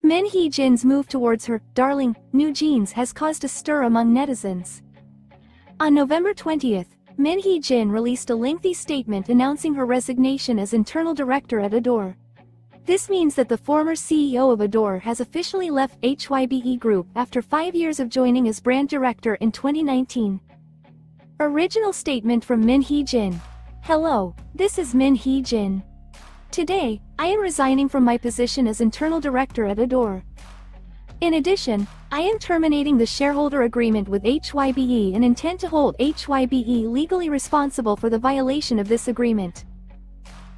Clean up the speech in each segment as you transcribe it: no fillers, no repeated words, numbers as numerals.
Min Hee Jin's move towards her darling NewJeans has caused a stir among netizens. On November 20th, Min Hee Jin released a lengthy statement announcing her resignation as internal director at ADOR. This means that the former CEO of ADOR has officially left HYBE Group after 5 years of joining as brand director in 2019. Original statement from Min Hee Jin. Hello, this is Min Hee Jin. Today, I am resigning from my position as internal director at ADOR. In addition, I am terminating the shareholder agreement with HYBE and intend to hold HYBE legally responsible for the violation of this agreement.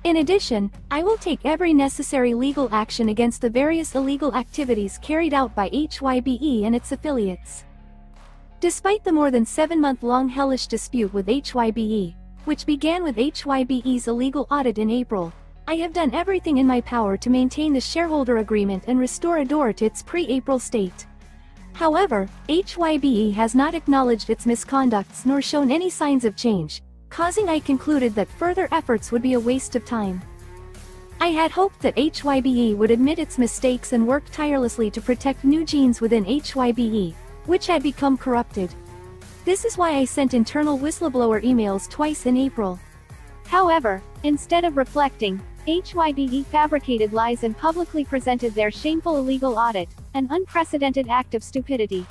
In addition, I will take every necessary legal action against the various illegal activities carried out by HYBE and its affiliates. Despite the more than 7-month-long hellish dispute with HYBE, which began with HYBE's illegal audit in April, I have done everything in my power to maintain the shareholder agreement and restore ADOR to its pre-April state. However, HYBE has not acknowledged its misconducts nor shown any signs of change, causing I concluded that further efforts would be a waste of time. I had hoped that HYBE would admit its mistakes and work tirelessly to protect NewJeans within HYBE, which had become corrupted. This is why I sent internal whistleblower emails twice in April. However, instead of reflecting, HYBE fabricated lies and publicly presented their shameful illegal audit, an unprecedented act of stupidity.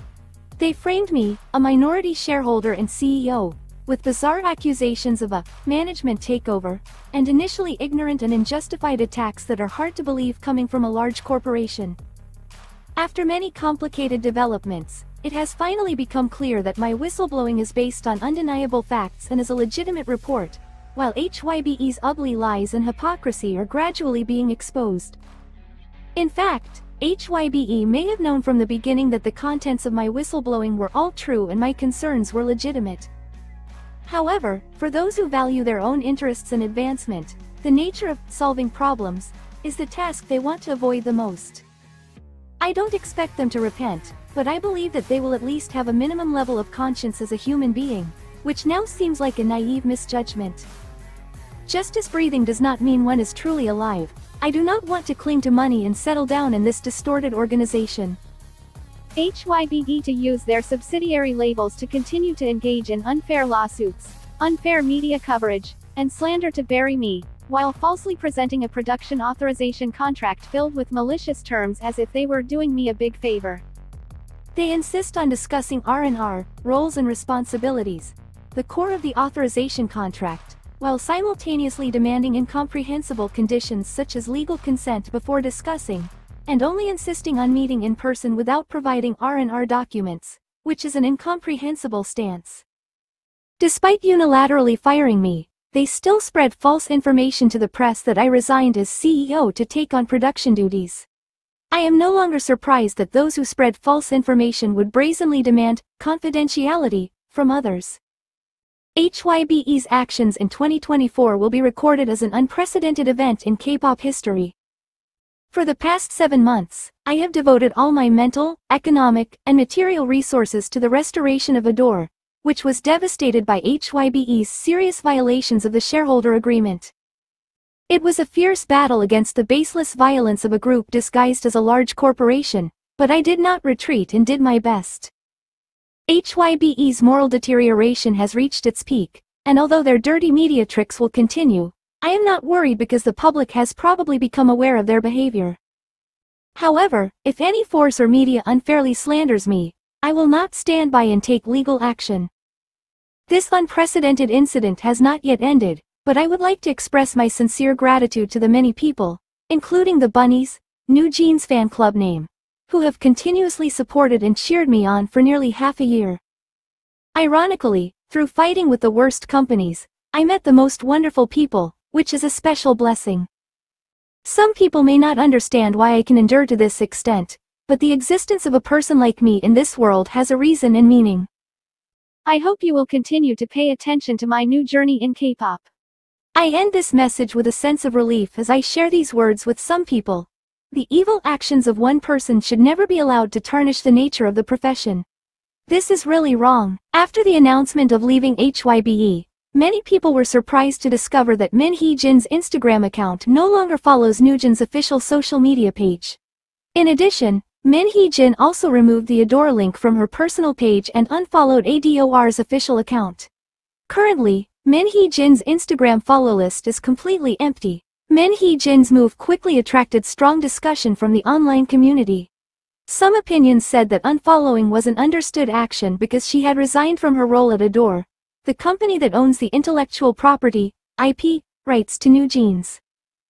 They framed me, a minority shareholder and CEO, with bizarre accusations of a management takeover, and initially ignorant and unjustified attacks that are hard to believe coming from a large corporation. After many complicated developments, it has finally become clear that my whistleblowing is based on undeniable facts and is a legitimate report, while HYBE's ugly lies and hypocrisy are gradually being exposed. In fact, HYBE may have known from the beginning that the contents of my whistleblowing were all true and my concerns were legitimate. However, for those who value their own interests and advancement, the nature of solving problems is the task they want to avoid the most. I don't expect them to repent, but I believe that they will at least have a minimum level of conscience as a human being, which now seems like a naive misjudgment. Just as breathing does not mean one is truly alive, I do not want to cling to money and settle down in this distorted organization. HYBE to use their subsidiary labels to continue to engage in unfair lawsuits, unfair media coverage, and slander to bury me, while falsely presenting a production authorization contract filled with malicious terms as if they were doing me a big favor. They insist on discussing R&R, roles and responsibilities, the core of the authorization contract, while simultaneously demanding incomprehensible conditions such as legal consent before discussing, and only insisting on meeting in person without providing R&R documents, which is an incomprehensible stance. Despite unilaterally firing me, they still spread false information to the press that I resigned as CEO to take on production duties. I am no longer surprised that those who spread false information would brazenly demand confidentiality from others. HYBE's actions in 2024 will be recorded as an unprecedented event in K-pop history. For the past 7 months, I have devoted all my mental, economic, and material resources to the restoration of ADOR, which was devastated by HYBE's serious violations of the shareholder agreement. It was a fierce battle against the baseless violence of a group disguised as a large corporation, but I did not retreat and did my best. HYBE's moral deterioration has reached its peak, and although their dirty media tricks will continue, I am not worried because the public has probably become aware of their behavior. However, if any force or media unfairly slanders me, I will not stand by and take legal action. This unprecedented incident has not yet ended, but I would like to express my sincere gratitude to the many people, including the Bunnies, NewJeans fan club name, who have continuously supported and cheered me on for nearly half a year. Ironically, through fighting with the worst companies, I met the most wonderful people, which is a special blessing. Some people may not understand why I can endure to this extent, but the existence of a person like me in this world has a reason and meaning. I hope you will continue to pay attention to my new journey in K-pop. I end this message with a sense of relief as I share these words with some people. The evil actions of one person should never be allowed to tarnish the nature of the profession. This is really wrong. After the announcement of leaving HYBE, many people were surprised to discover that Min Hee Jin's Instagram account no longer follows NewJeans' official social media page. In addition, Min Hee Jin also removed the ADOR link from her personal page and unfollowed ADOR's official account. Currently, Min Hee Jin's Instagram follow list is completely empty. Min Hee Jin's move quickly attracted strong discussion from the online community. Some opinions said that unfollowing was an understood action because she had resigned from her role at ADOR, the company that owns the intellectual property, IP, rights to NewJeans.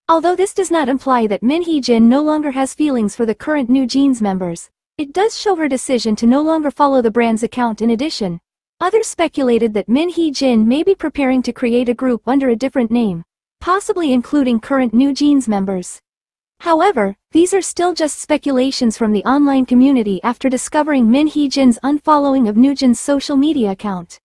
Although this does not imply that Min Hee Jin no longer has feelings for the current NewJeans members, it does show her decision to no longer follow the brand's account. In addition, others speculated that Min Hee Jin may be preparing to create a group under a different name, possibly including current NewJeans members. However, these are still just speculations from the online community after discovering Min Hee Jin's unfollowing of NewJeans' social media account.